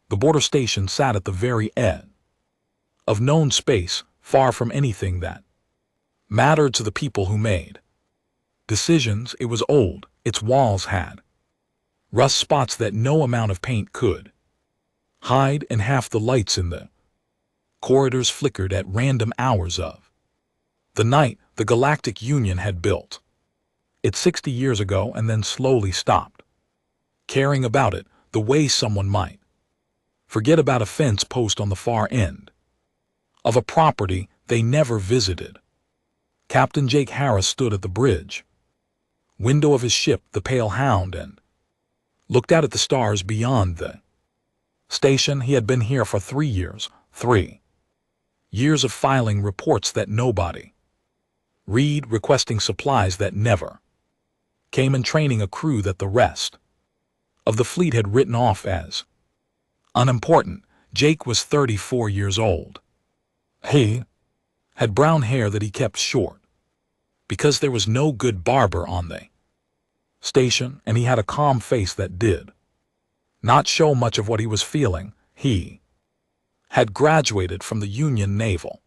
The border station sat at the very edge of known space, far from anything that mattered to the people who made decisions. It was old, its walls had rust spots that no amount of paint could hide, and half the lights in the corridors flickered at random hours of the night. The Galactic Union had built it 60 years ago and then slowly stopped caring about it, the way someone might forget about a fence post on the far end of a property they never visited. Captain Jake Harris stood at the bridge window of his ship, the Pale Hound, and looked out at the stars beyond the station. He had been here for 3 years, 3 years of filing reports that nobody read, requesting supplies that never came, and training a crew that the rest of the fleet had written off as unimportant. Jake was 34 years old. He had brown hair that he kept short because there was no good barber on the station, and he had a calm face that did not show much of what he was feeling. He had graduated from the Union Naval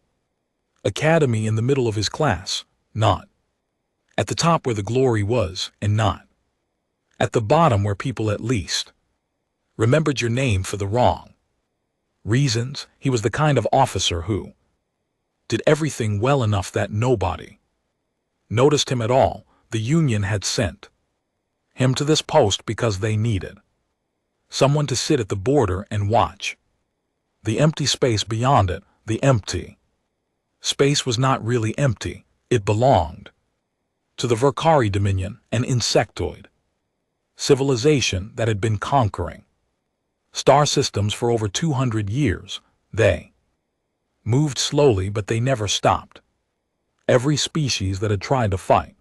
Academy in the middle of his class, not at the top where the glory was, and not at the bottom where people at least remembered your name for the wrong reasons. He was the kind of officer who did everything well enough that nobody noticed him at all. The Union had sent him to this post because they needed someone to sit at the border and watch the empty space beyond it. The empty space was not really empty. It belonged to the Verkari Dominion, an insectoid civilization that had been conquering star systems for over 200 years. They moved slowly, but they never stopped. Every species that had tried to fight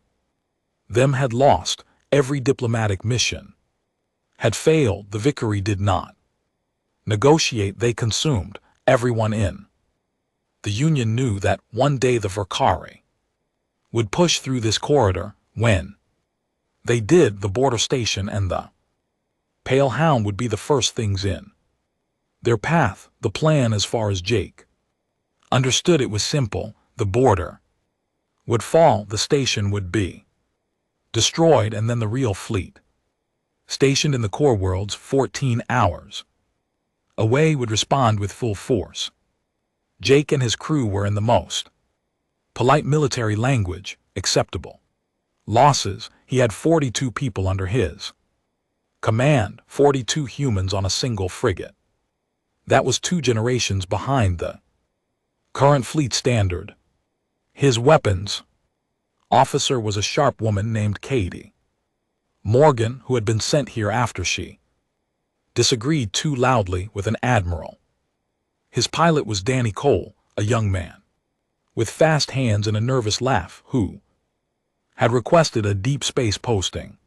them had lost. Every diplomatic mission had failed. The Verkari did not negotiate. They consumed everyone in the Union knew that one day the Verkari would push through this corridor. When they did, the border station and the Pale Hound would be the first things in their path. The plan, as far as Jake understood it, was simple. The border would fall, the station would be destroyed, and then the real fleet, stationed in the core worlds 14 hours away, would respond with full force. Jake and his crew were in the most polite military language acceptable. Losses: he had 42 people under his command, 42 humans on a single frigate. That was 2 generations behind the current fleet standard. His weapons officer was a sharp woman named Katie Morgan, who had been sent here after she disagreed too loudly with an admiral. His pilot was Danny Cole, a young man with fast hands and a nervous laugh, who had requested a deep space posting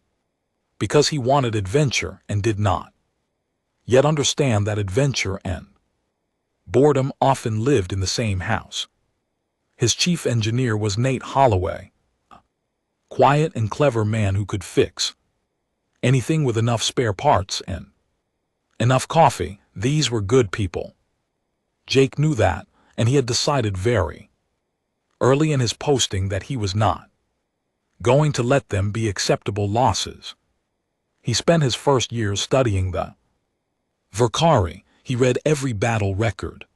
because he wanted adventure and did not yet understand that adventure and boredom often lived in the same house. His chief engineer was Nate Holloway, a quiet and clever man who could fix anything with enough spare parts and enough coffee. These were good people. Jake knew that, and he had decided very early in his posting that he was not going to let them be acceptable losses. He spent his first years studying the Verkari. He read every battle record,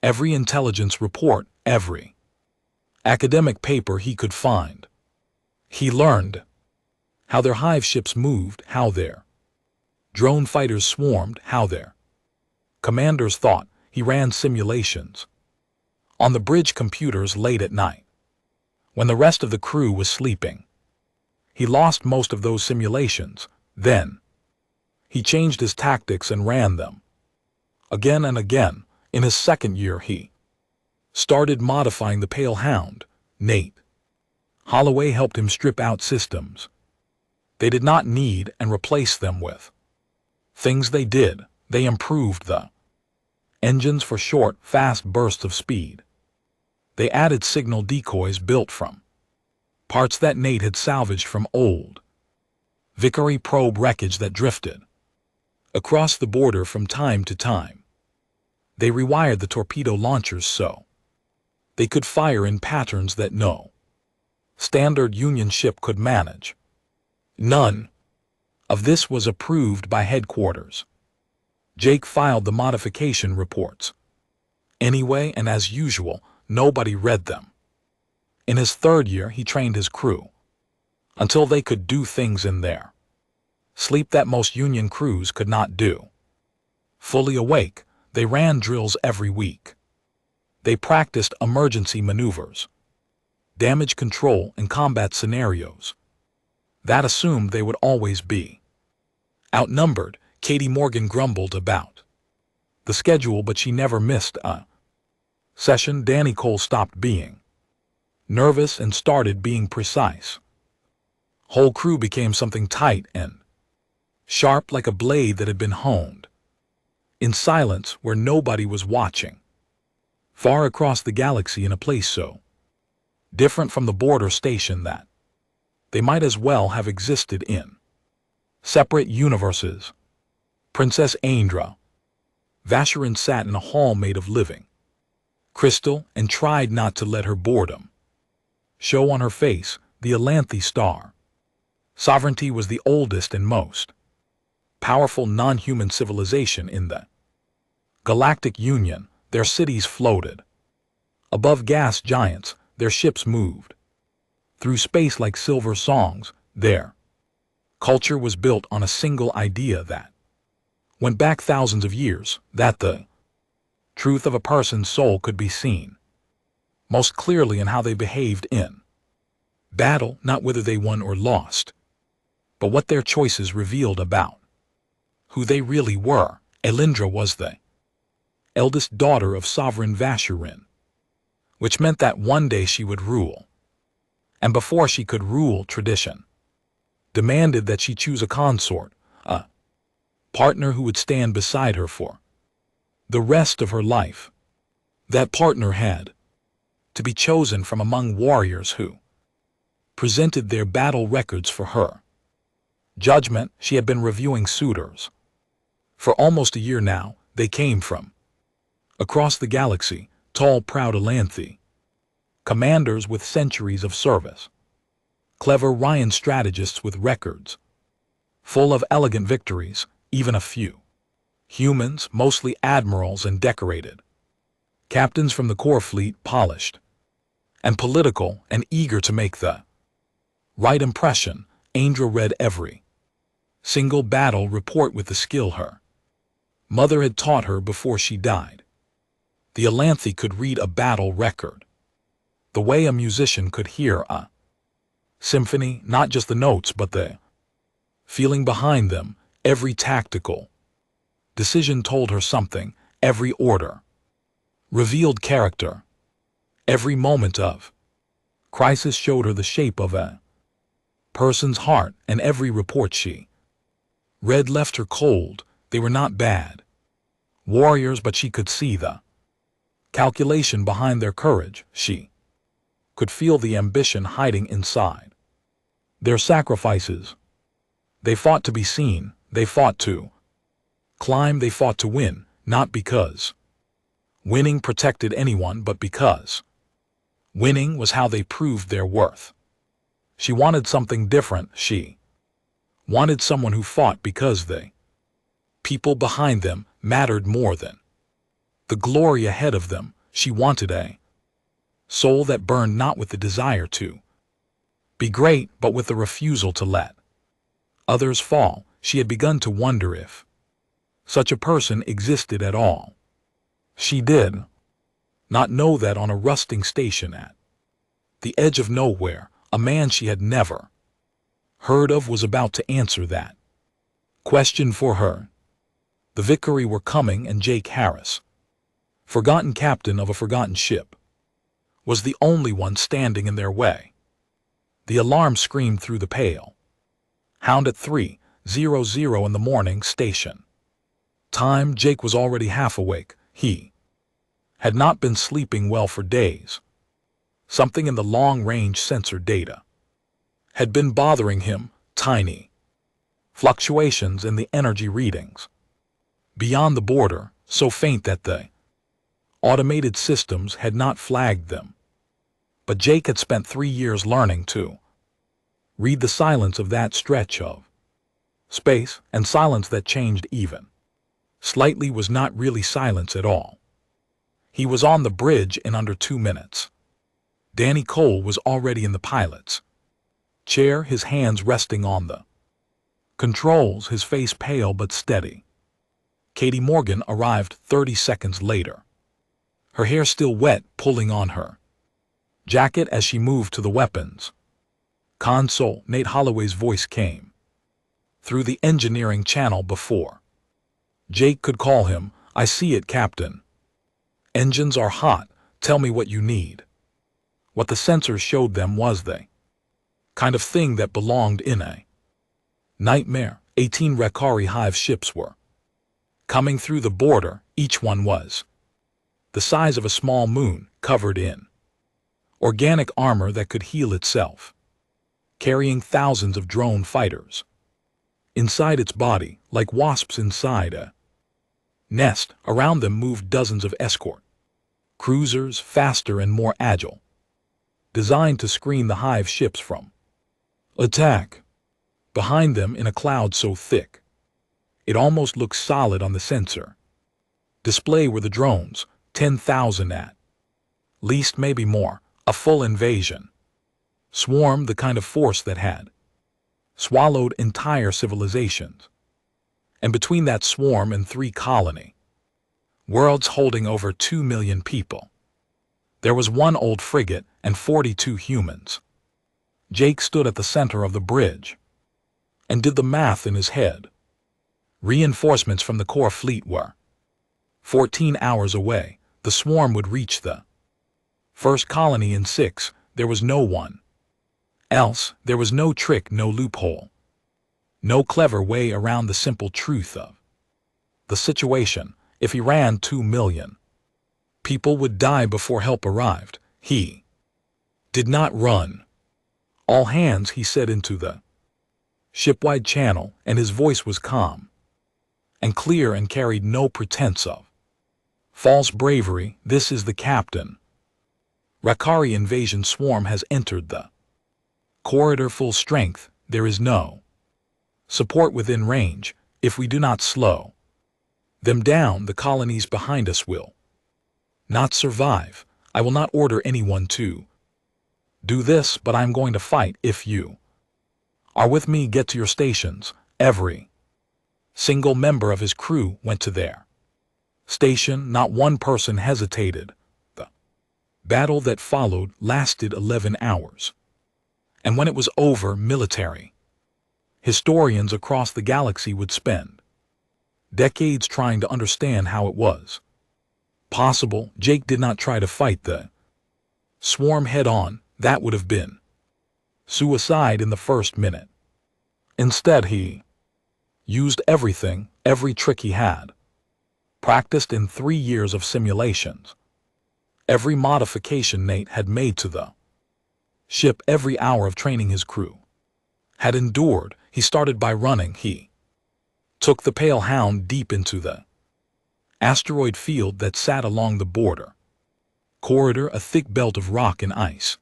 every intelligence report, every academic paper he could find. He learned how their hive ships moved, how their drone fighters swarmed, how their commanders thought. He ran simulations on the bridge computers late at night, when the rest of the crew was sleeping. He lost most of those simulations. Then he changed his tactics and ran them again and again. In his second year, he started modifying the Pale Hound. Nate Holloway helped him strip out systems they did not need and replace them with things they did. They improved the engines for short, fast bursts of speed. They added signal decoys built from parts that Nate had salvaged from old Verkari probe wreckage that drifted across the border from time to time. They rewired the torpedo launchers so they could fire in patterns that no standard Union ship could manage. None of this was approved by headquarters. Jake filed the modification reports anyway, and as usual, nobody read them. In his third year, he trained his crew until they could do things in their sleep that most Union crews could not do. Fully awake, they ran drills every week. They practiced emergency maneuvers, damage control, and combat scenarios. That assumed they would always be outnumbered. Katie Morgan grumbled about the schedule, but she never missed a session. Danny Cole stopped being nervous and started being precise. Whole crew became something tight and sharp, like a blade that had been honed in silence where nobody was watching. Far across the galaxy, in a place so different from the border station that they might as well have existed in separate universes, Princess Aindra Vasharin sat in a hall made of living crystal and tried not to let her boredom show on her face. The Alanthe star sovereignty was the oldest and most powerful non-human civilization in the Galactic Union. Their cities floated above gas giants, their ships moved through space like silver songs. Their culture was built on a single idea that went back thousands of years, that the truth of a person's soul could be seen most clearly in how they behaved in battle, not whether they won or lost, but what their choices revealed about who they really were. Elindra was the eldest daughter of Sovereign Vasharin, which meant that one day she would rule. And before she could rule, tradition demanded that she choose a consort, a partner who would stand beside her for the rest of her life. That partner had to be chosen from among warriors who presented their battle records for her judgment. She had been reviewing suitors for almost a year now. They came from across the galaxy, tall, proud Alanthe commanders with centuries of service, clever Ryan strategists with records full of elegant victories, even a few humans, mostly admirals and decorated captains from the core fleet, polished and political and eager to make the right impression. Aindra read every single battle report with the skill her mother had taught her before she died. The Alanthe could read a battle record the way a musician could hear a symphony, not just the notes but the feeling behind them. Every tactical decision told her something, every order revealed character, every moment of crisis showed her the shape of a person's heart, and every report she read left her cold. They were not bad warriors, but she could see the calculation behind their courage. She could feel the ambition hiding inside their sacrifices. They fought to be seen, they fought to climb, they fought to win, not because winning protected anyone, but because winning was how they proved their worth. She wanted something different. She wanted someone who fought because the people behind them mattered more than the glory ahead of them. She wanted a soul that burned not with the desire to be great, but with the refusal to let others fall. She had begun to wonder if such a person existed at all. She did not know that on a rusting station at the edge of nowhere, a man she had never heard of was about to answer that question for her. The Vickery were coming, and Jake Harris, forgotten captain of a forgotten ship, was the only one standing in their way. The alarm screamed through the pale hound at 3:00 in the morning station time. Jake was already half awake. He had not been sleeping well for days. Something in the long-range sensor data had been bothering him, tiny fluctuations in the energy readings beyond the border, so faint that the automated systems had not flagged them. But Jake had spent 3 years learning to read the silence of that stretch of space, and silence that changed even slightly was not really silence at all. He was on the bridge in under 2 minutes. Danny Cole was already in the pilot's chair, his hands resting on the controls, his face pale but steady. Katie Morgan arrived 30 seconds later, her hair still wet, pulling on her jacket as she moved to the weapons console. Nate Holloway's voice came through the engineering channel before Jake could call him. "I see it, Captain. Engines are hot. Tell me what you need." What the sensors showed them was the kind of thing that belonged in a nightmare. 18 Rakari Hive ships were coming through the border. Each one was the size of a small moon, covered in organic armor that could heal itself, carrying thousands of drone fighters inside its body, like wasps inside a nest. Around them moved dozens of escort cruisers, faster and more agile, designed to screen the Hive ships from attack. Behind them, in a cloud so thick it almost looked solid on the sensor display, were the drones, 10,000 at least, maybe more. A full invasion swarm, the kind of force that had swallowed entire civilizations. And between that swarm and 3 colony worlds holding over 2 million people, there was 1 old frigate and 42 humans. Jake stood at the center of the bridge and did the math in his head. Reinforcements from the core fleet were 14 hours away. The swarm would reach the first colony in 6. There was no one else. There was no trick, no loophole, no clever way around the simple truth of the situation. If he ran, 2 million people would die before help arrived. He did not run. "All hands," he said into the shipwide channel, and his voice was calm and clear and carried no pretense of false bravery. "This is the captain. Rakari invasion swarm has entered the corridor full strength. There is no support within range. If we do not slow them down, the colonies behind us will not survive. I will not order anyone to do this, but I am going to fight. If you are with me, get to your stations." Every single member of his crew went to their station. Not one person hesitated. The battle that followed lasted 11 hours. And when it was over, military historians across the galaxy would spend decades trying to understand how it was possible. Jake did not try to fight the swarm head-on. That would have been suicide in the first minute. Instead, he used everything, every trick he had practiced in 3 years of simulations, every modification Nate had made to the ship, every hour of training his crew had endured. He started by running. He took the Pale Hound deep into the asteroid field that sat along the border corridor, a thick belt of rock and ice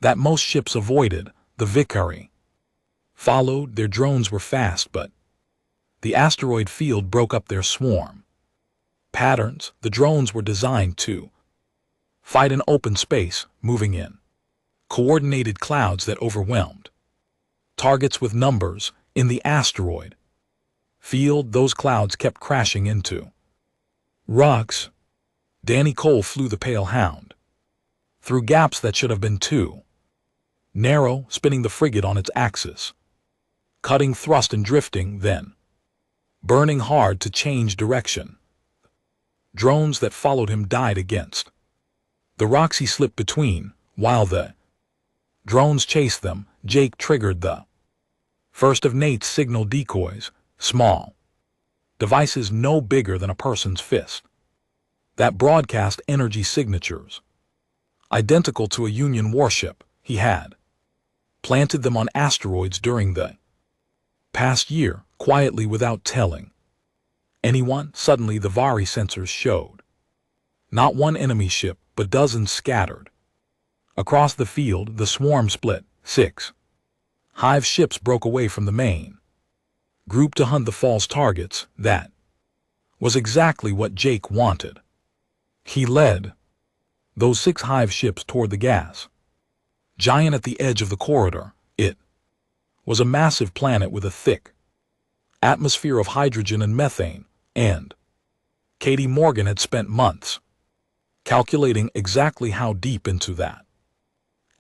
that most ships avoided. The Vicary followed. Their drones were fast, but the asteroid field broke up their swarm patterns. The drones were designed to fight in open space, moving in coordinated clouds that overwhelmed targets with numbers. In the asteroid field, those clouds kept crashing into rocks. Danny Cole flew the Pale Hound through gaps that should have been too narrow, spinning the frigate on its axis, cutting thrust and drifting, then burning hard to change direction. Drones that followed him died against the rocks he slipped between. While the drones chased them, Jake triggered the first of Nate's signal decoys, small devices no bigger than a person's fist, that broadcast energy signatures identical to a Union warship. He had planted them on asteroids during the past year, quietly, without telling Anyone? Suddenly the Vari sensors showed. Not one enemy ship, but dozens scattered. Across the field, the swarm split. 6 Hive ships broke away from the main group to hunt the false targets. That was exactly what Jake wanted. He led those 6 Hive ships toward the gas giant at the edge of the corridor. It was a massive planet with a thick atmosphere of hydrogen and methane, and Katie Morgan had spent months calculating exactly how deep into that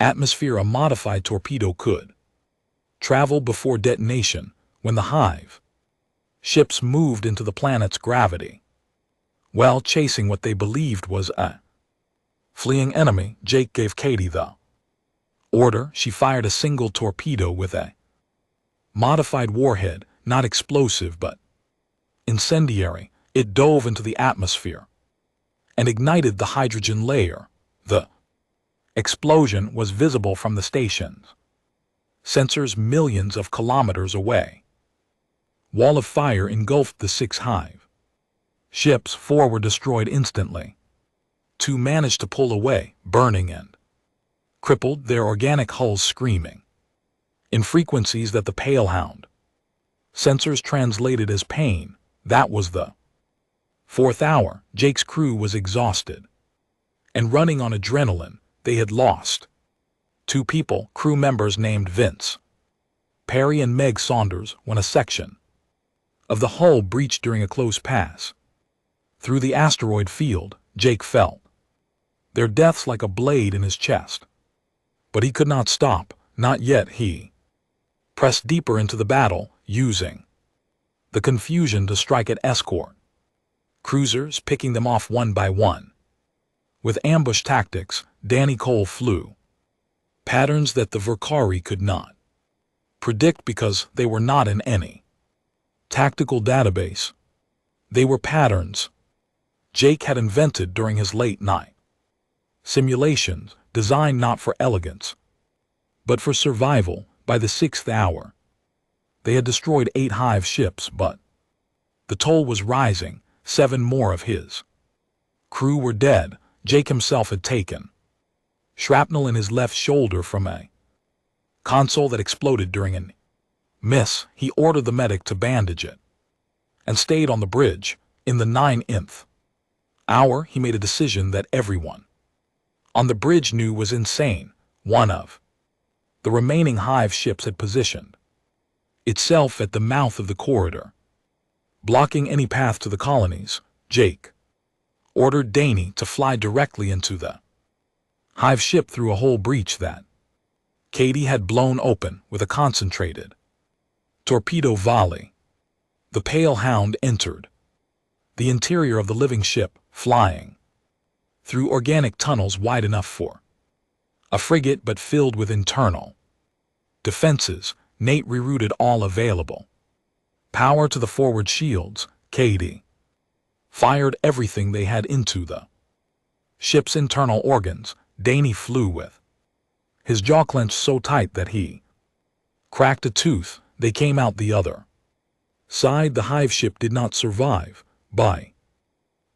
atmosphere a modified torpedo could travel before detonation. When the Hive ships moved into the planet's gravity, while chasing what they believed was a fleeing enemy, Jake gave Katie the order. She fired a single torpedo with a modified warhead, not explosive but incendiary. It dove into the atmosphere and ignited the hydrogen layer. The explosion was visible from the station's sensors millions of kilometers away. Wall of fire engulfed the 6 Hive ships. 4 were destroyed instantly. 2 managed to pull away, burning and crippled, their organic hulls screaming in frequencies that the Palehound sensors translated as pain. That was the 4th hour. Jake's crew was exhausted and running on adrenaline. They had lost 2 people, crew members named Vince Perry and Meg Saunders, when a section of the hull breached during a close pass through the asteroid field. Jake felt their deaths like a blade in his chest. But he could not stop, not yet. He pressed deeper into the battle, using the confusion to strike at escort cruisers, picking them off one by one. With ambush tactics, Danny Cole flew patterns that the Verkari could not predict because they were not in any tactical database. They were patterns Jake had invented during his late-night simulations, designed not for elegance, but for survival. By the 6th hour, they had destroyed 8 Hive ships, but the toll was rising. 7 more of his crew were dead. Jake himself had taken shrapnel in his left shoulder from a console that exploded during an miss. He ordered the medic to bandage it and stayed on the bridge. In the 9th hour, he made a decision that everyone on the bridge knew was insane. One of the remaining Hive ships had positioned itself at the mouth of the corridor, blocking any path to the colonies. Jake ordered Danny to fly directly into the Hive ship through a hole breach that Katie had blown open with a concentrated torpedo volley. The Palehound entered the interior of the living ship, flying through organic tunnels wide enough for a frigate but filled with internal defenses. Nate rerouted all available power to the forward shields. Katie fired everything they had into the ship's internal organs. Danny flew with his jaw clenched so tight that he cracked a tooth. They came out the other side. The Hive ship did not survive. By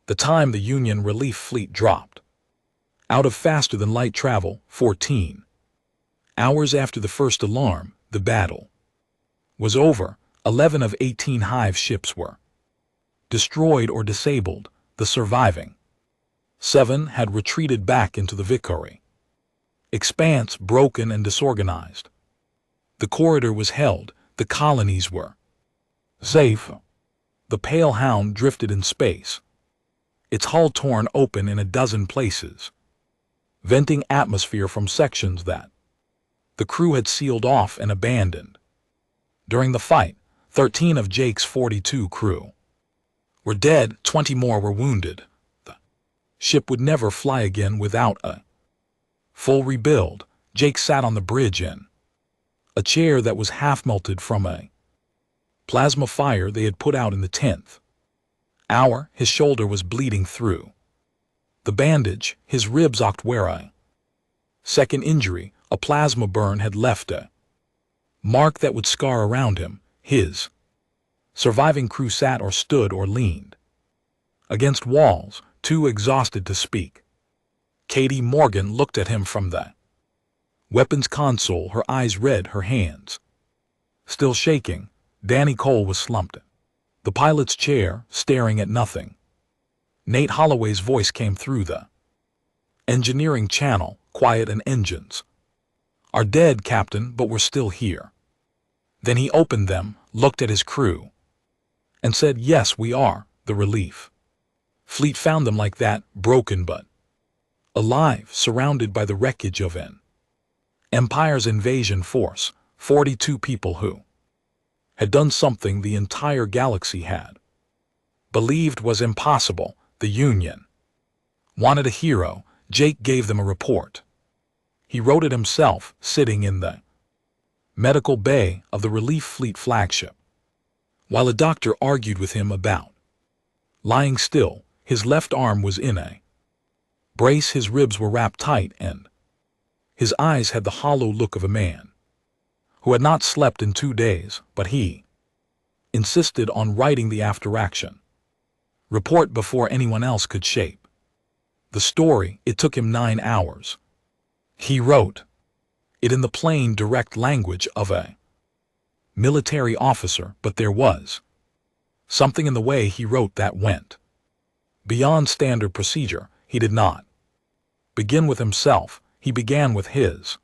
the time the Union relief fleet dropped out of faster-than-light travel, 14 hours after the first alarm, the battle was over. 11 of 18 Hive ships were destroyed or disabled. The surviving 7 had retreated back into the Victory expanse, broken and disorganized. The corridor was held. The colonies were safe. The Palehound drifted in space, its hull torn open in a dozen places, venting atmosphere from sections that the crew had sealed off and abandoned. During the fight, 13 of Jake's 42 crew were dead, 20 more were wounded. The ship would never fly again without a full rebuild. Jake sat on the bridge in a chair that was half melted from a plasma fire they had put out in the 10th hour. His shoulder was bleeding through the bandage, his ribs ached where a second injury, a plasma burn, had left a mark that would scar around him. His Surviving crew sat or stood or leaned against walls, too exhausted to speak. Katie Morgan looked at him from the weapons console, her eyes red, her hands still shaking. Danny Cole was slumped in the pilot's chair, staring at nothing. Nate Holloway's voice came through the engineering channel, quiet, and engines are dead, Captain, but we're still here. Then he opened them, looked at his crew, and said, yes, we are, the relief fleet found them like that, broken but alive, surrounded by the wreckage of an Empire's invasion force, 42 people who had done something the entire galaxy had believed was impossible. The Union wanted a hero. Jake gave them a report. He wrote it himself, sitting in the medical bay of the Relief Fleet flagship, while a doctor argued with him about lying still. His left arm was in a brace, his ribs were wrapped tight, and his eyes had the hollow look of a man who had not slept in 2 days, but he insisted on writing the after-action report before anyone else could shape the story. It took him 9 hours. He wrote it in the plain, direct language of a military officer, but there was something in the way he wrote that went beyond standard procedure. He did not begin with himself. He began with his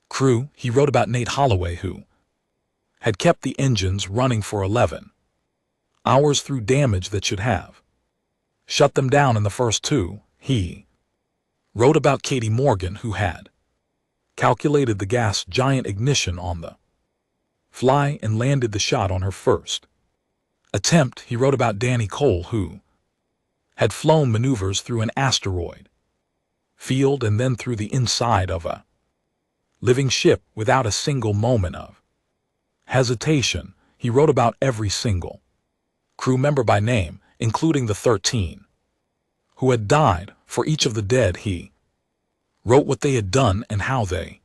crew. He wrote about Nate Holloway, who had kept the engines running for 11 hours through damage that should have shut them down in the first 2. He wrote about Katie Morgan, who had calculated the gas giant ignition on the fly and landed the shot on her first attempt. He wrote about Danny Cole, who had flown maneuvers through an asteroid field and then through the inside of a living ship without a single moment of hesitation. He wrote about every single crew member by name, including the 13 who had died. For each of the dead, he wrote what they had done and how they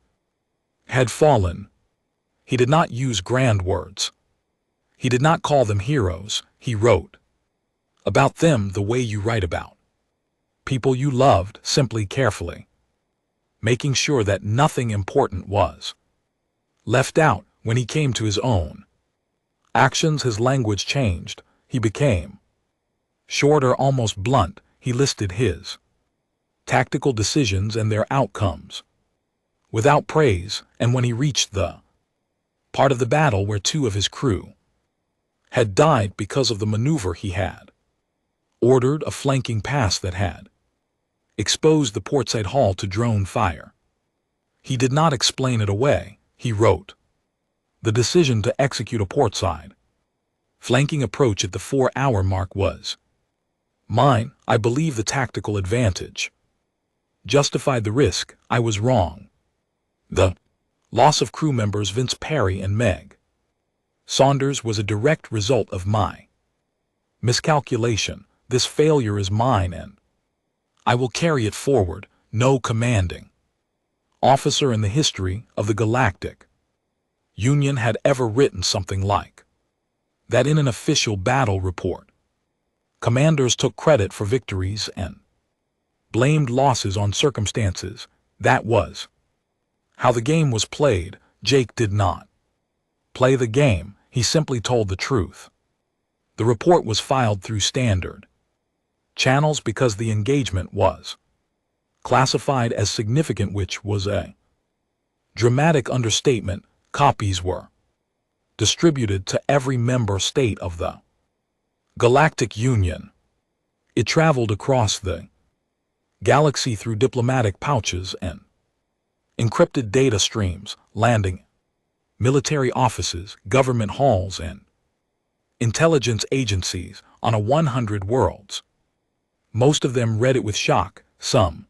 had fallen. He did not use grand words. He did not call them heroes. He wrote about them the way you write about people you loved, simply, carefully, making sure that nothing important was left out. When he came to his own actions, his language changed. He became shorter, almost blunt. He listed his tactical decisions and their outcomes without praise, and when he reached the part of the battle where 2 of his crew had died because of the maneuver, he had ordered a flanking pass that had exposed the portside hall to drone fire. He did not explain it away. He wrote the decision to execute a portside flanking approach at the 4-hour mark was mine. I believe the tactical advantage justified the risk. I was wrong. The loss of crew members Vince Perry and Meg Saunders was a direct result of my miscalculation. This failure is mine and I will carry it forward. No commanding officer in the history of the Galactic Union had ever written something like that in an official battle report. Commanders took credit for victories and blamed losses on circumstances. That was how the game was played. Jake did not play the game. He simply told the truth. The report was filed through standard channels because the engagement was classified as significant, which was a dramatic understatement. Copies were distributed to every member state of the Galactic Union. It traveled across the galaxy through diplomatic pouches and encrypted data streams, landing military offices, government halls, and intelligence agencies on a 100 worlds. Most of them read it with shock. Some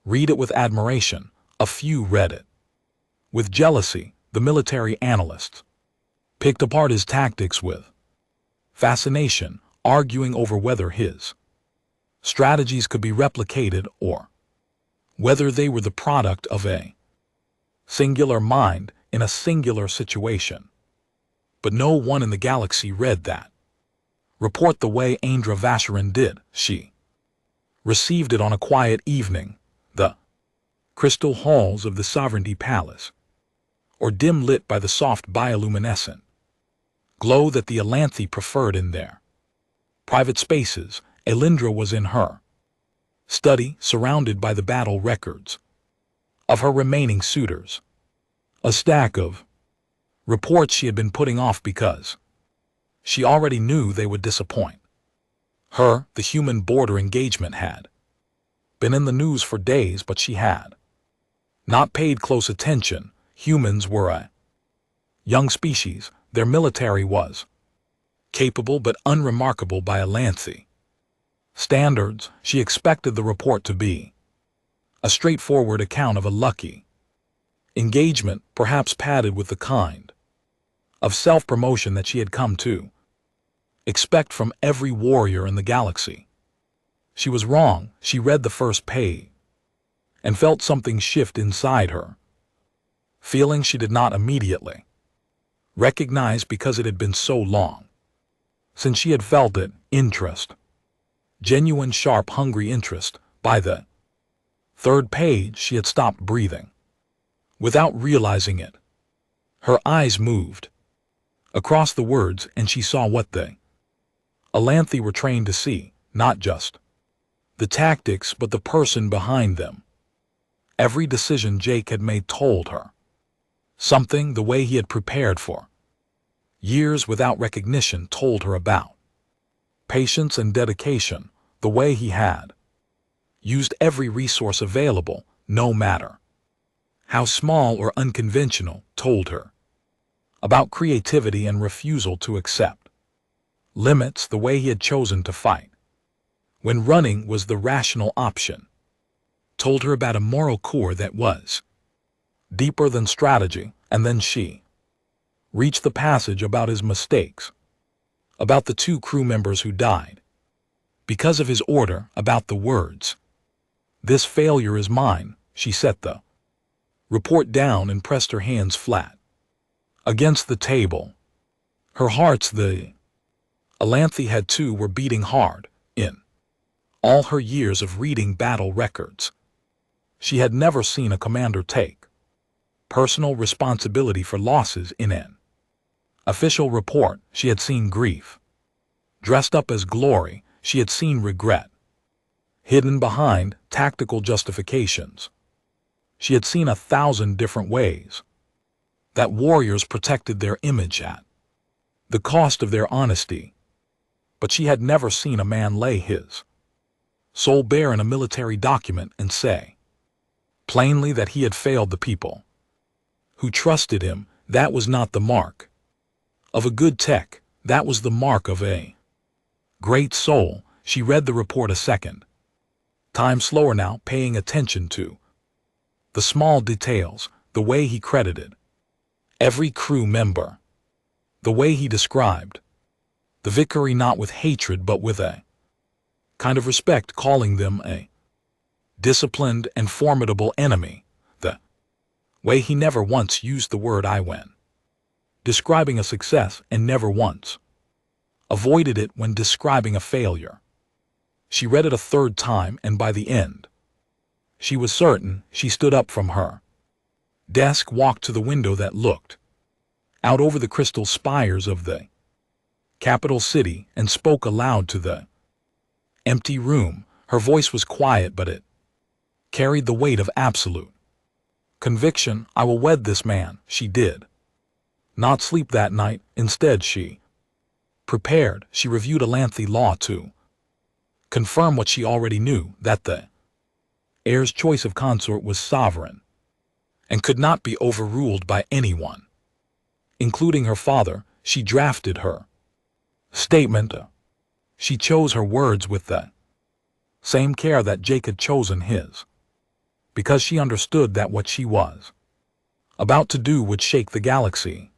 read it with admiration. A few read it with jealousy. The military analysts picked apart his tactics with fascination, arguing over whether his strategies could be replicated or whether they were the product of a singular mind in a singular situation. But no one in the galaxy read that report the way Aindra Vasharan did. She received it on a quiet evening, the crystal halls of the Sovereignty Palace, or dim lit by the soft bioluminescent glow that the Alanthi preferred in their private spaces. Elindra was in her study, surrounded by the battle records of her remaining suitors, a stack of reports she had been putting off because she already knew they would disappoint her. The human border engagement had been in the news for days, but she had not paid close attention. Humans were a young species. Their military was capable but unremarkable by Alanthi standards. She expected the report to be a straightforward account of a lucky engagement, perhaps padded with the kind of self-promotion that she had come to expect from every warrior in the galaxy. She was wrong. She read the first page and felt something shift inside her, feeling she did not immediately recognize because it had been so long since she had felt it. Interest, genuine, sharp, hungry interest. By the third page, she had stopped breathing without realizing it. Her eyes moved across the words, and she saw what the Alanthi were trained to see, not just the tactics but the person behind them. Every decision Jake had made told her something. The way he had prepared for years without recognition told her about patience and dedication. The way he had used every resource available, no matter how small or unconventional, told her about creativity and refusal to accept limits. The way he had chosen to fight when running was the rational option told her about a moral core that was deeper than strategy. And then she reached the passage about his mistakes, about the 2 crew members who died because of his order, about the words, "This failure is mine." She set the report down and pressed her hands flat against the table. Her heart's the Alanthi had too were beating hard. In all her years of reading battle records, she had never seen a commander take personal responsibility for losses in an official report. She had seen grief dressed up as glory. She had seen regret hidden behind tactical justifications. She had seen 1,000 different ways that warriors protected their image at the cost of their honesty. But she had never seen a man lay his soul bare in a military document and say plainly that he had failed the people who trusted him. That was not the mark of a good tech. That was the mark of a great soul. She read the report a second time slower now, paying attention to the small details, the way he credited every crew member, the way he described the Vicary not with hatred but with a kind of respect, calling them a disciplined and formidable enemy, the way he never once used the word "I" when describing a success, and never once avoided it when describing a failure. She read it a third time, and by the end, she was certain. She stood up from her desk, walked to the window that looked out over the crystal spires of the capital city, and spoke aloud to the empty room. Her voice was quiet, but it carried the weight of absolute conviction. "I will wed this man." She did not sleep that night. Instead, she prepared. She reviewed Alanthi law to confirm what she already knew, that the heir's choice of consort was sovereign and could not be overruled by anyone, including her father. She drafted her statement. She chose her words with the same care that Jake had chosen his, because she understood that what she was about to do would shake the galaxy.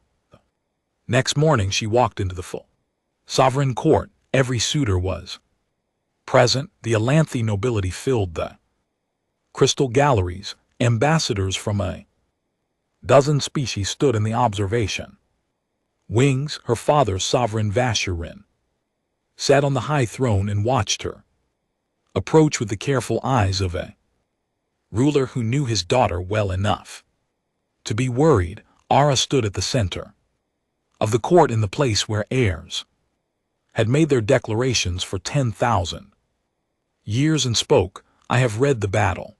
Next morning she walked into the full sovereign court. Every suitor was present. The Alanthi nobility filled the crystal galleries. Ambassadors from a dozen species stood in the observation Wings, her father, Sovereign Vasherin, sat on the high throne and watched her approach with the careful eyes of a ruler who knew his daughter well enough to be worried. Ara stood at the center of the court in the place where heirs had made their declarations for 10,000 years and spoke. I have read the battle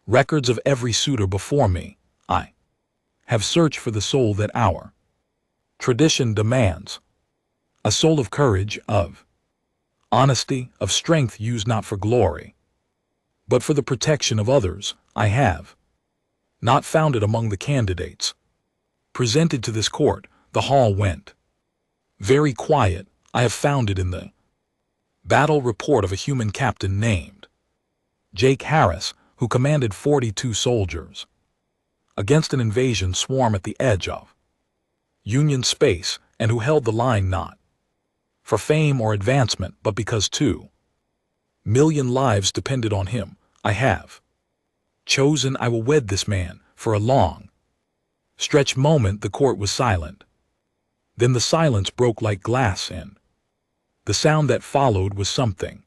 records of every suitor before me. I have searched for the soul that our tradition demands, a soul of courage, of honesty, of strength used not for glory, but for the protection of others. I have not found it among the candidates presented to this court. The hall went very quiet. I have found it in the battle report of a human captain named Jake Harris, who commanded 42 soldiers against an invasion swarm at the edge of Union space, and who held the line not for fame or advancement, but because 2,000,000 lives depended on him. I have chosen. I will wed this man. For a long stretch moment the court was silent. Then the silence broke like glass, and the sound that followed was something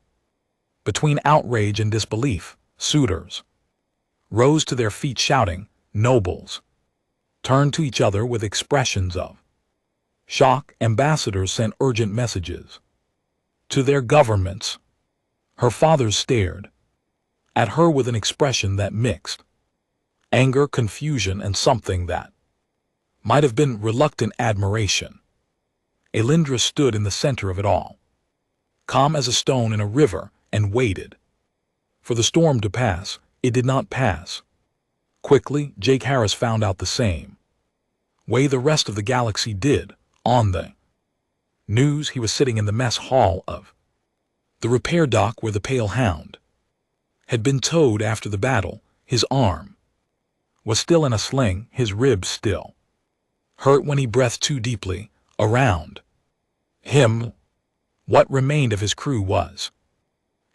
between outrage and disbelief. Suitors rose to their feet shouting. Nobles turned to each other with expressions of shock. Ambassadors sent urgent messages to their governments. Her fathers stared at her with an expression that mixed anger, confusion, and something that might have been reluctant admiration. Elindra stood in the center of it all, calm as a stone in a river, and waited for the storm to pass. It did not pass. Quickly, Jake Harris found out the same way the rest of the galaxy did. On the news, he was sitting in the mess hall of the repair dock where the Pale Hound had been towed after the battle. His arm was still in a sling, his ribs still hurt when he breathed too deeply. Around him, what remained of his crew was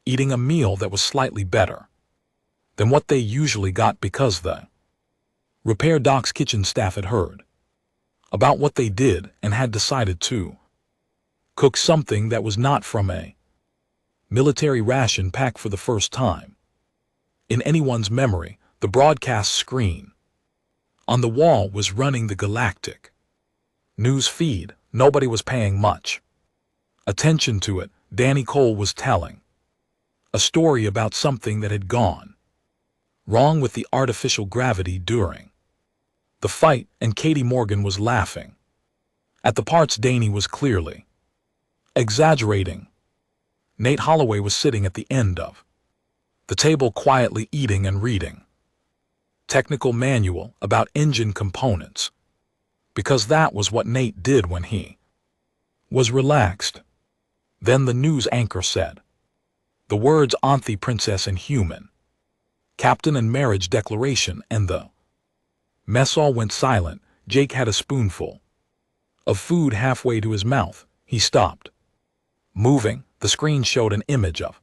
eating a meal that was slightly better than what they usually got, because the repair dock's kitchen staff had heard about what they did and had decided to cook something that was not from a military ration pack. For the first time in anyone's memory, the broadcast screen on the wall was running the galactic news feed. Nobody was paying much attention to it. Danny Cole was telling a story about something that had gone wrong with the artificial gravity during the fight, and Katie Morgan was laughing at the parts Danny was clearly exaggerating. Nate Holloway was sitting at the end of the table, quietly eating and reading technical manual about engine components, because that was what Nate did when he was relaxed. Then the news anchor said the words Anthe, princess and human captain, and marriage declaration, and the mess all went silent. Jake had a spoonful of food halfway to his mouth. He stopped moving. The screen showed an image of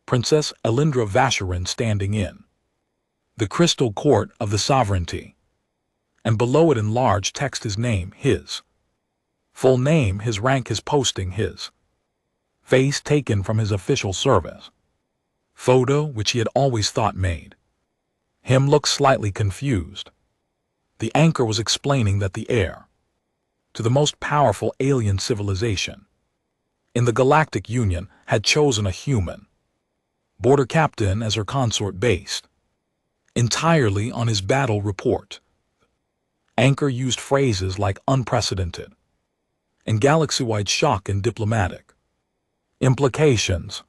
Princess Elindra Vasherin standing in the crystal court of the sovereignty, and below it in large text his name, his full name, his rank, his posting, his face taken from his official service photo, which he had always thought made him look slightly confused. The anchor was explaining that the heir to the most powerful alien civilization in the Galactic Union had chosen a human border captain as her consort, based entirely on his battle report. Anchor used phrases like unprecedented and galaxy-wide shock and diplomatic implications.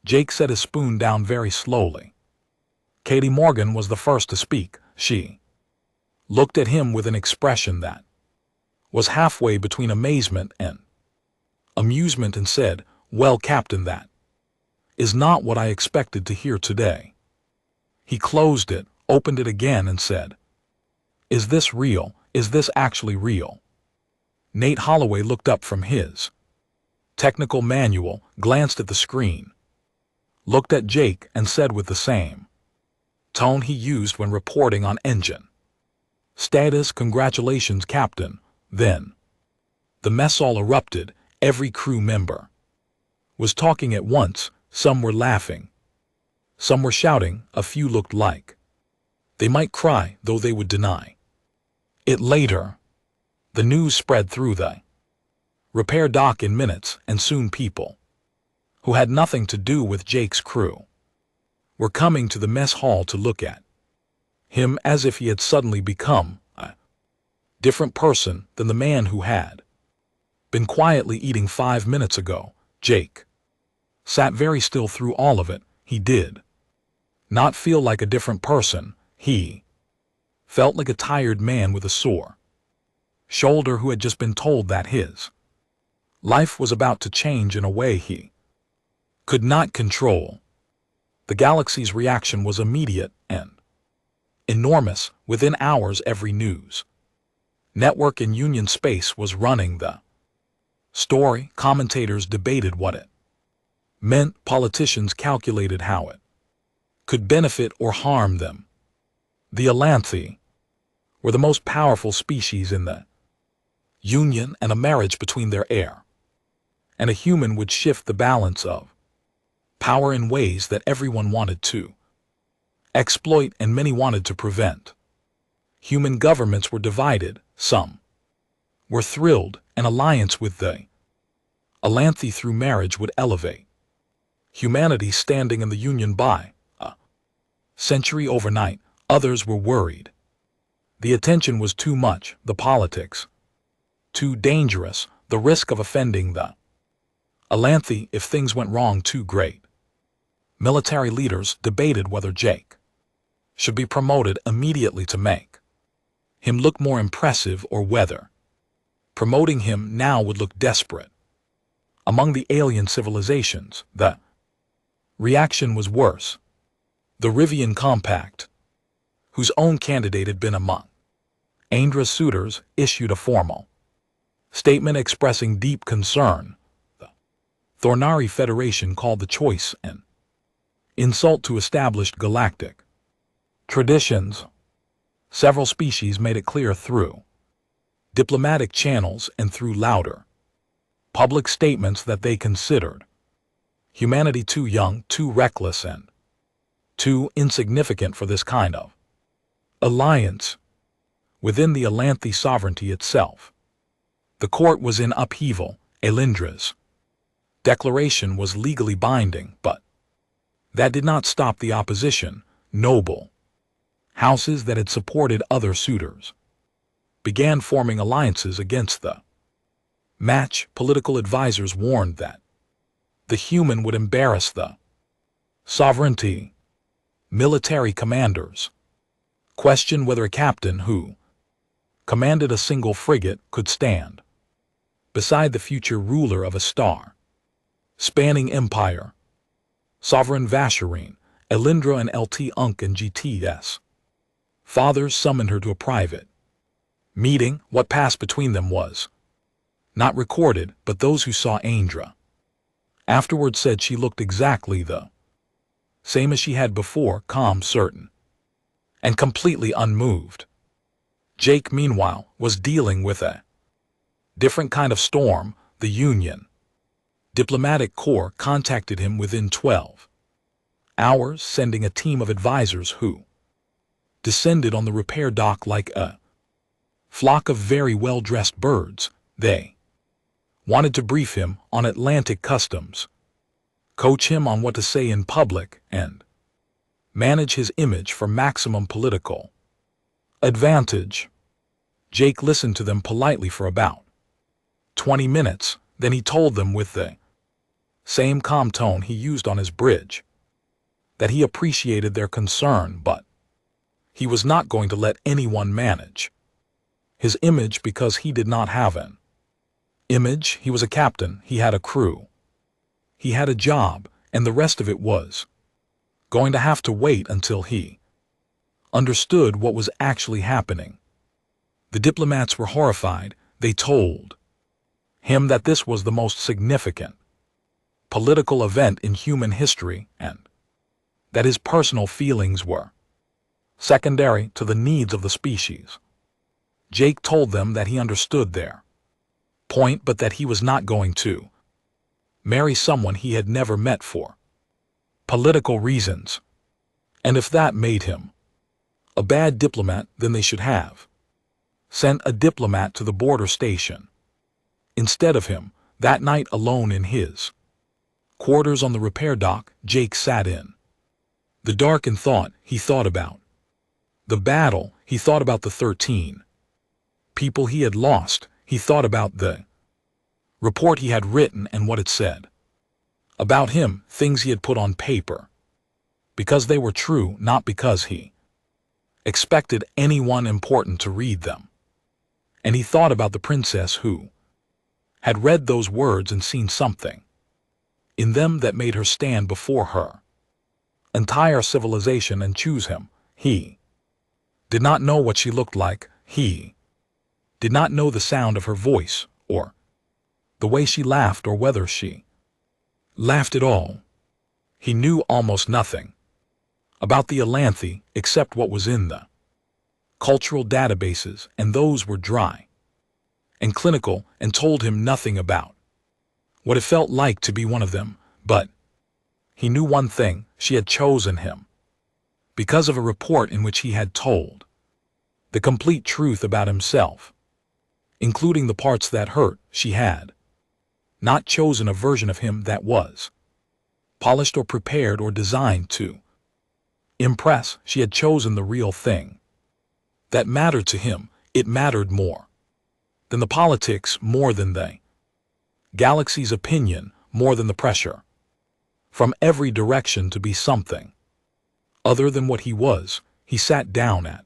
Jake set his spoon down very slowly. Katie Morgan was the first to speak. She looked at him with an expression that was halfway between amazement and amusement and said, "Well, Captain, that is not what I expected to hear today." He closed it, opened it again, and said, "Is this real? Is this actually real?" Nate Holloway looked up from his technical manual, glanced at the screen, looked at Jake, and said with the same tone he used when reporting on engine status, "Congratulations, Captain." Then The mess all erupted. Every crew member was talking at once. Some were laughing. Some were shouting. A few looked like they might cry, though they would deny it later. The news spread through the repair dock in minutes, and soon people who had nothing to do with Jake's crew were coming to the mess hall to look at him as if he had suddenly become a different person than the man who had been quietly eating 5 minutes ago. Jake sat very still through all of it. He did not feel like a different person. He felt like a tired man with a sore shoulder who had just been told that his life was about to change in a way he could not control. The galaxy's reaction was immediate and enormous. Within hours, every news network in Union space was running the story. Commentators debated what it meant. Politicians calculated how it could benefit or harm them. The Allanthi were the most powerful species in the Union, and a marriage between their heir and a human would shift the balance of power in ways that everyone wanted to exploit and many wanted to prevent. Human governments were divided. Some were thrilled. An alliance with the Allanthi through marriage would elevate humanity standing in the Union by a century overnight. Others were worried. The attention was too much, the politics too dangerous, the risk of offending the Allanthi if things went wrong too great. Military leaders debated whether Jake should be promoted immediately to make him look more impressive or whether promoting him now would look desperate. Among the alien civilizations, the reaction was worse. The Rivian Compact, whose own candidate had been among Aindra's suitors, issued a formal statement expressing deep concern. The Thornari Federation called the choice an insult to established galactic traditions. Several species made it clear through diplomatic channels and through louder public statements that they considered humanity too young, too reckless, and too insignificant for this kind of alliance. Within the Allanthi sovereignty itself, the court was in upheaval. Elindra's declaration was legally binding, but that did not stop the opposition. Noble houses that had supported other suitors began forming alliances against the match. Political advisors warned that the human would embarrass the sovereignty. Military commanders questioned whether a captain who commanded a single frigate could stand beside the future ruler of a star-spanning empire. Sovereign Vasharine, Elindra and LT Unk and GTS fathers summoned her to a private meeting. What passed between them was not recorded, but those who saw Aindra afterward said she looked exactly the same as she had before, calm, certain, and completely unmoved. Jake, meanwhile, was dealing with a different kind of storm. The Union Diplomatic Corps contacted him within 12 hours, sending a team of advisors who descended on the repair dock like a flock of very well-dressed birds. They wanted to brief him on Atlantic customs, coach him on what to say in public, and manage his image for maximum political advantage. Jake listened to them politely for about 20 minutes, then he told them with the same calm tone he used on his bridge that he appreciated their concern, but he was not going to let anyone manage his image because he did not have an image. He was a captain, he had a crew, he had a job, and the rest of it was going to have to wait until he understood what was actually happening. The diplomats were horrified. They told him that this was the most significant political event in human history and that his personal feelings were secondary to the needs of the species. Jake told them that he understood their point, but that he was not going to marry someone he had never met for political reasons. And if that made him a bad diplomat, then they should have sent a diplomat to the border station instead of him. That night, alone in his quarters on the repair dock, Jake sat in the dark and thought. He thought about the battle. He thought about the 13 people he had lost. He thought about the report he had written and what it said about him, things he had put on paper, because they were true, not because he expected anyone important to read them. And he thought about the princess who had read those words and seen something in them that made her stand before her entire civilization and choose him. He did not know what she looked like. He did not know the sound of her voice, or the way she laughed, or whether she laughed at all. He knew almost nothing about the Alanthi except what was in the cultural databases, and those were dry and clinical and told him nothing about what it felt like to be one of them. But he knew one thing: she had chosen him because of a report in which he had told the complete truth about himself, including the parts that hurt. She had not chosen a version of him that was polished or prepared or designed to impress. She had chosen the real thing that mattered to him. It mattered more than the politics, more than the galaxy's opinion, more than the pressure from every direction to be something other than what he was. He sat down at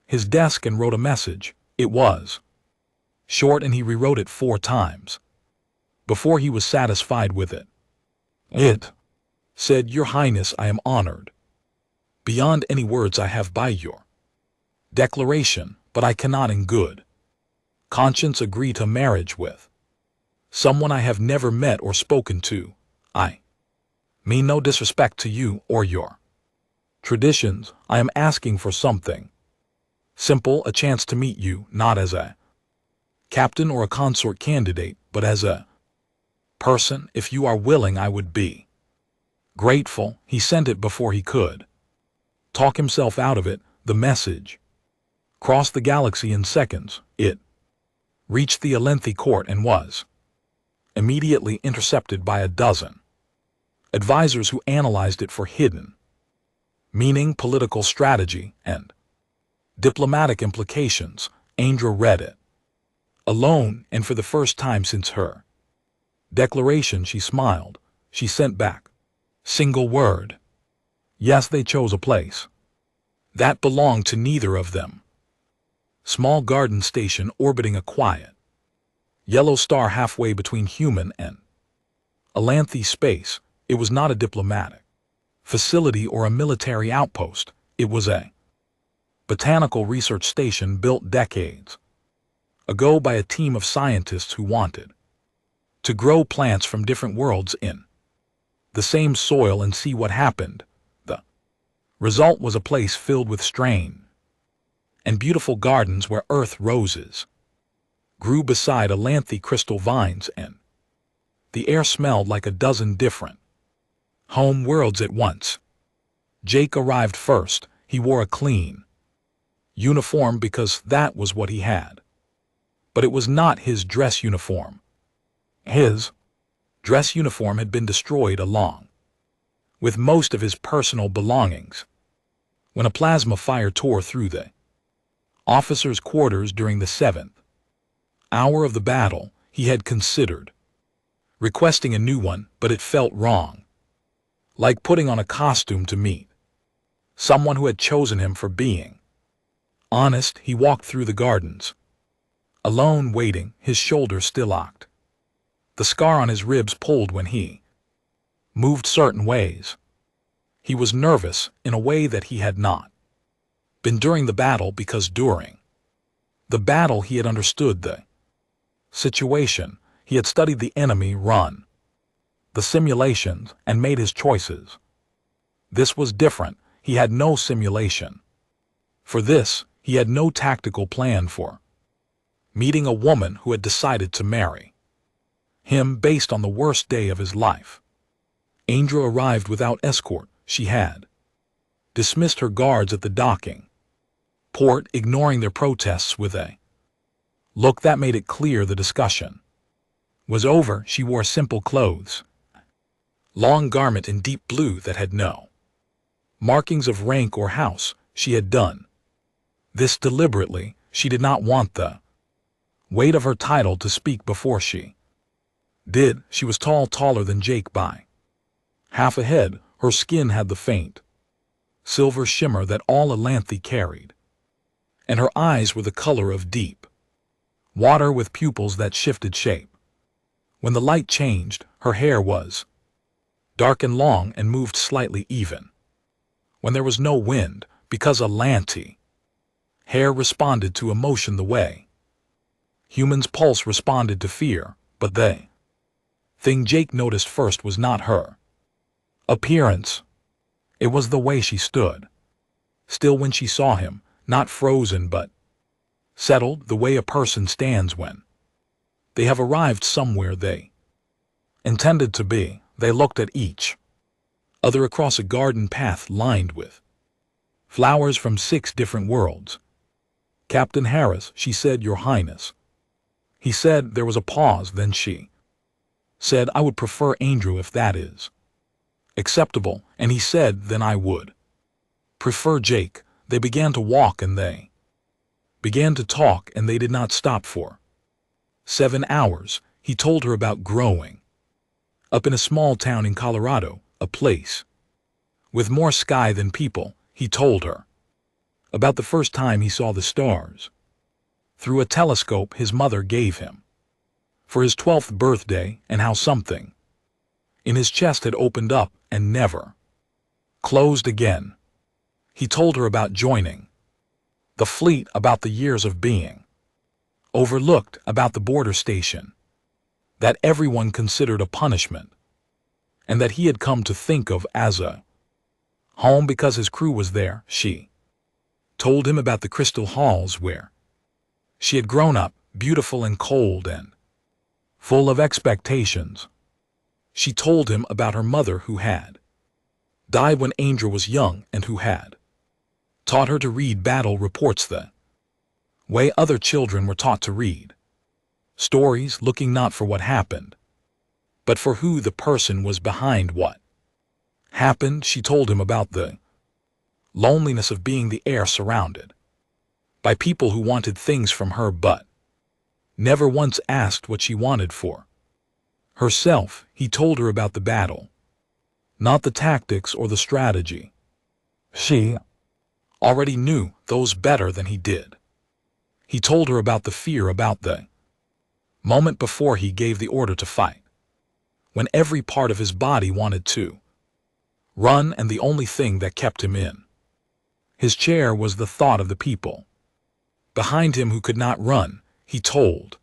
his desk and wrote a message. It was short, and he rewrote it 4 times before he was satisfied with it. It said, "Your Highness, I am honored beyond any words I have by your declaration, but I cannot in good conscience agree to marriage with someone I have never met or spoken to. I mean no disrespect to you or your traditions. I am asking for something simple, a chance to meet you, not as a captain or a consort candidate, but as a person. If you are willing, I would be grateful." He sent it before he could talk himself out of it. The message crossed the galaxy in seconds. It reached the Alanthi court and was immediately intercepted by a dozen advisors who analyzed it for hidden meaning, political strategy, and diplomatic implications. Andra read it alone, and for the first time since her declaration, she smiled. She sent back single word: yes. They chose a place that belonged to neither of them. Small garden station orbiting a quiet yellow star halfway between human and Alanthi space. It was not a diplomatic facility or a military outpost. It was a botanical research station built decades ago by a team of scientists who wanted to grow plants from different worlds in the same soil and see what happened. The result was a place filled with strange and beautiful gardens where earth roses grew beside Alanthi crystal vines, and the air smelled like a dozen different home worlds at once. Jake arrived first. He wore a clean uniform because that was what he had. But it was not his dress uniform. His dress uniform had been destroyed along with most of his personal belongings when a plasma fire tore through the officers' quarters during the 7th hour of the battle. He had considered requesting a new one, but it felt wrong, like putting on a costume to meet someone who had chosen him for being honest. He walked through the gardens alone, waiting, his shoulders still locked. The scar on his ribs pulled when he moved certain ways. He was nervous in a way that he had not been during the battle, because during the battle he had understood the situation. He had studied the enemy, run the simulations, and made his choices. This was different. He had no simulation. For this, he had no tactical plan for meeting a woman who had decided to marry him based on the worst day of his life. Andra arrived without escort. She had dismissed her guards at the docking port, ignoring their protests with a look that made it clear the discussion was over. She wore simple clothes, long garment in deep blue that had no markings of rank or house. She had done this deliberately. She did not want the weight of her title to speak before she did. She was tall, taller than Jake by half a head. Her skin had the faint silver shimmer that all Elanthe carried, and her eyes were the color of deep water with pupils that shifted shape. When the light changed, her hair was dark and long and moved slightly even. When there was no wind, because Elanthe hair responded to emotion the way humans' pulse responded to fear, but the thing Jake noticed first was not her appearance. It was the way she stood still when she saw him, not frozen but settled, the way a person stands when they have arrived somewhere they intended to be. They looked at each other across a garden path lined with flowers from 6 different worlds. "Captain Harris," she said. "Your Highness." He said. There was a pause, then she said, "I would prefer Andrew if that is acceptable," and he said, "Then I would prefer Jake." They began to walk and they began to talk, and they did not stop for 7 hours. He told her about growing up in a small town in Colorado, a place with more sky than people. He told her about the first time he saw the stars through a telescope his mother gave him for his 12th birthday, and how something in his chest had opened up and never closed again. He told her about joining the fleet, about the years of being overlooked, about the border station that everyone considered a punishment, and that he had come to think of as a home because his crew was there. She told him about the crystal halls where she had grown up, beautiful and cold and full of expectations. She told him about her mother who had died when Andra was young and who had taught her to read battle reports the way other children were taught to read stories, looking not for what happened, but for who the person was behind what happened. She told him about the loneliness of being the heir surrounded by people who wanted things from her but never once asked what she wanted for herself. He told her about the battle, not the tactics or the strategy. She already knew those better than he did. He told her about the fear, about the moment before he gave the order to fight, when every part of his body wanted to run, and the only thing that kept him in his chair was the thought of the people behind him who could not run. He told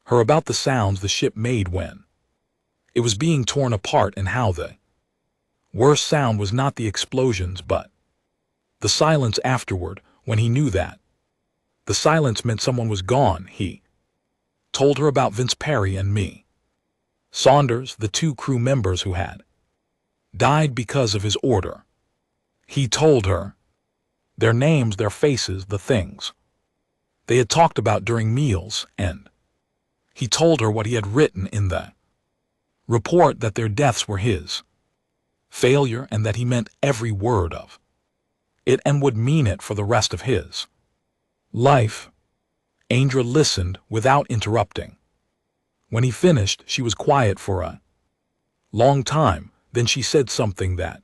her about the sounds the ship made when it was being torn apart, and how the worst sound was not the explosions but the silence afterward, when he knew that the silence meant someone was gone. He told her about Vince Perry and me Saunders, the 2 crew members who had died because of his order. He told her their names, their faces, the things they had talked about during meals, and he told her what he had written in the report, that their deaths were his failure and that he meant every word of it and would mean it for the rest of his life. Andra listened without interrupting. When he finished, she was quiet for a long time. Then she said something that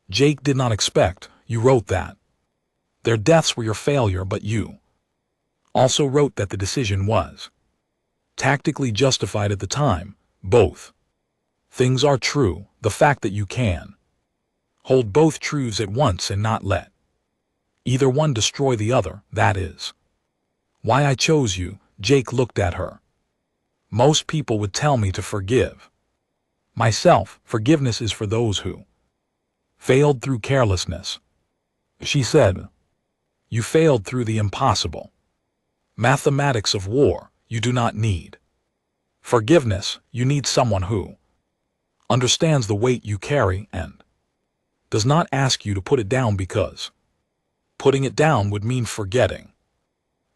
Jake did not expect. "You wrote that their deaths were your failure, but you also wrote that the decision was tactically justified at the time. Both things are true. The fact that you can hold both truths at once and not let either one destroy the other, that is why I chose you." Jake looked at her. "Most people would tell me to forgive myself. Forgiveness is for those who failed through carelessness." She said, "You failed through the impossible Mathematics of war, you do not need. Forgiveness, you need someone who understands the weight you carry and does not ask you to put it down because putting it down would mean forgetting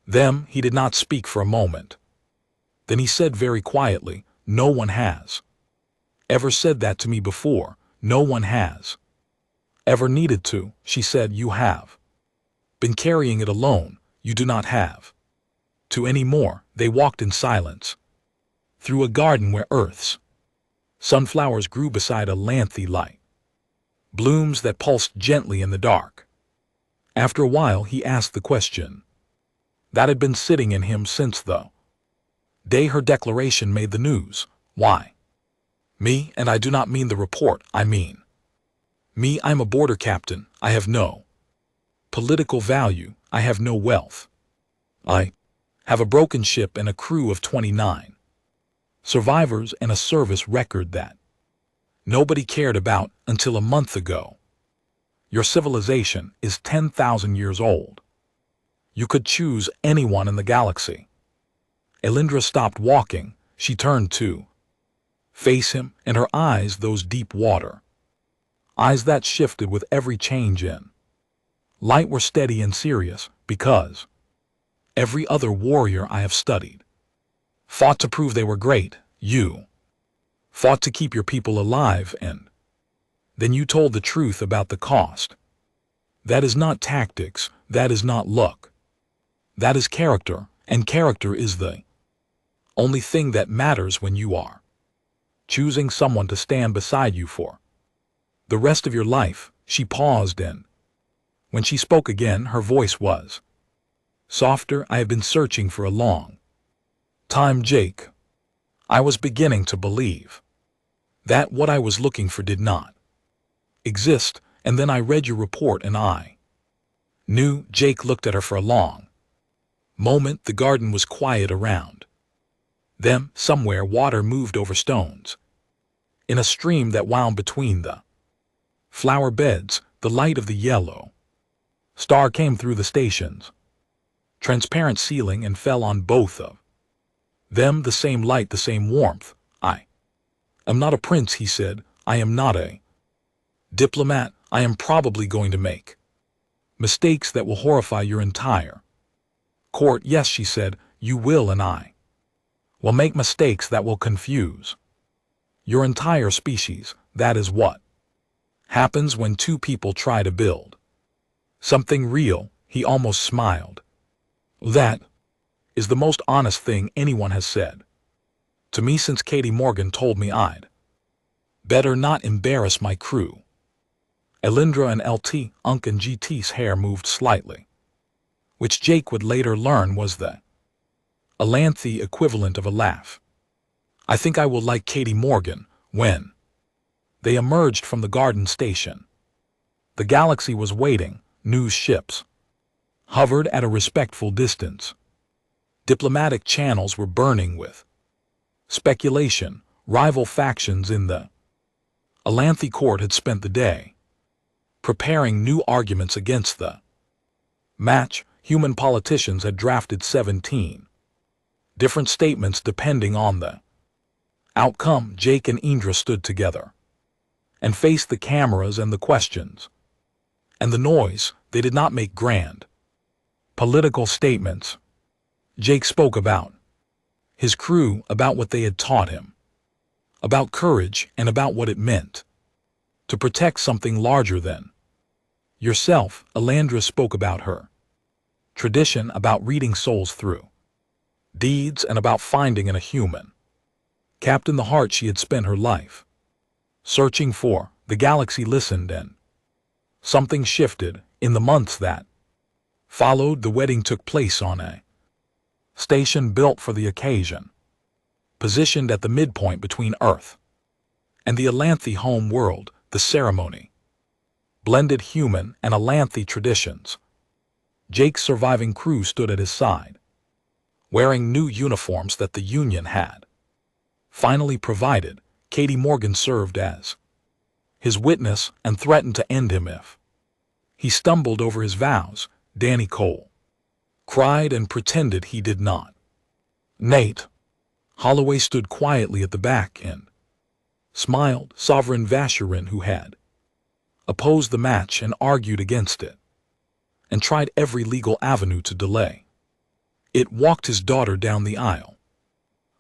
them. He did not speak for a moment. Then he said very quietly, "No one has ever said that to me before. No one has ever needed to," she said. "You have been carrying it alone. You do not have to anymore." They walked in silence through a garden where Earth's sunflowers grew beside a lanthy light, blooms that pulsed gently in the dark. After a while he asked the question that had been sitting in him since the day her declaration made the news. "Why me? And I do not mean the report, I mean me. I'm a border captain. I have no political value. I have no wealth. I have a broken ship and a crew of 29 survivors and a service record that nobody cared about until a month ago. Your civilization is 10,000 years old. You could choose anyone in the galaxy." Elindra stopped walking. She turned to face him, and her eyes, those deep water eyes that shifted with every change in light, were steady and serious, because every other warrior I have studied fought to prove they were great. You fought to keep your people alive, and then you told the truth about the cost. That is not tactics, that is not luck. That is character, and character is the only thing that matters when you are choosing someone to stand beside you for the rest of your life. She paused, and when she spoke again, her voice was softer. "I have been searching for a long time, Jake. I was beginning to believe that what I was looking for did not exist, and then I read your report and I knew." Jake looked at her for a long moment. The garden was quiet around them. Somewhere water moved over stones in a stream that wound between the flower beds. The light of the yellow star came through the station's transparent ceiling and fell on both of them. The same light, the same warmth. "I am not a prince," he said. "I am not a diplomat. I am probably going to make mistakes that will horrify your entire court." "Yes," she said, "you will, and I will make mistakes that will confuse your entire species. That is what happens when two people try to build something real." He almost smiled. "That is the most honest thing anyone has said to me since Katie Morgan told me I'd better not embarrass my crew." Elindra and LT, Unk and GT's hair moved slightly, which Jake would later learn was the Alanthe equivalent of a laugh. "I think I will like Katie Morgan." When they emerged from the garden station, the galaxy was waiting. News ships hovered at a respectful distance. Diplomatic channels were burning with speculation. Rival factions in the Alanthe court had spent the day preparing new arguments against the match. Human politicians had drafted 17 different statements depending on the outcome. Jake and Indra stood together and faced the cameras and the questions and the noise. They did not make grand political statements. Jake spoke about his crew, about what they had taught him, about courage, and about what it meant to protect something larger than yourself. Elandra spoke about her tradition, about reading souls through deeds, and about finding in a human captain the heart she had spent her life searching for. The galaxy listened, and something shifted. In the months that followed, the wedding took place on a station built for the occasion, positioned at the midpoint between Earth and the Alanthe home world. The ceremony blended human and Alanthe traditions. Jake's surviving crew stood at his side, wearing new uniforms that the Union had finally provided. Katie Morgan served as his witness and threatened to end him if he stumbled over his vows. Danny Cole cried and pretended he did not. Nate. Holloway stood quietly at the back end, smiled. Sovereign Vasherin, who had opposed the match and argued against it, and tried every legal avenue to delay it, walked his daughter down the aisle.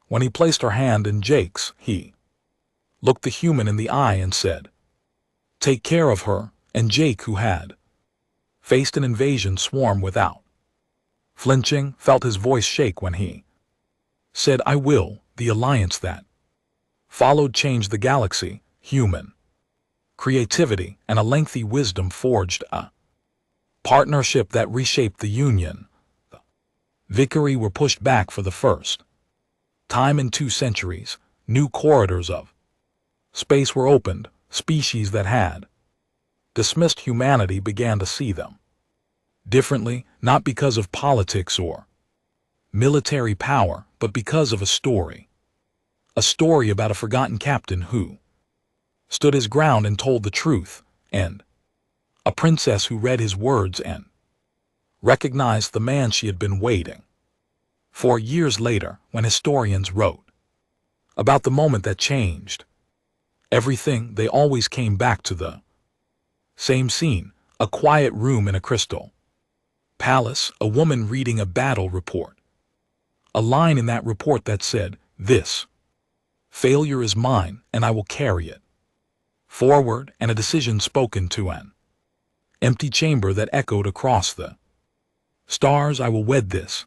When he placed her hand in Jake's, he looked the human in the eye and said, "Take care of her," and Jake, who had faced an invasion swarm without flinching, felt his voice shake when he said, "I will." The alliance that followed changed the galaxy. Human creativity and a lengthy wisdom forged a partnership that reshaped the Union. The Vicary were pushed back for the first time in 2 centuries. New corridors of space were opened. Species that had dismissed humanity began to see them differently, not because of politics or military power, but because of a story. A story about a forgotten captain who stood his ground and told the truth, and a princess who read his words and recognized the man she had been waiting for. Years later, when historians wrote about the moment that changed everything, they always came back to the same scene: a quiet room in a crystal palace, a woman reading a battle report, a line in that report that said, "This failure is mine, and I will carry it forward," and a decision spoken to an empty chamber that echoed across the stars: "I will wed this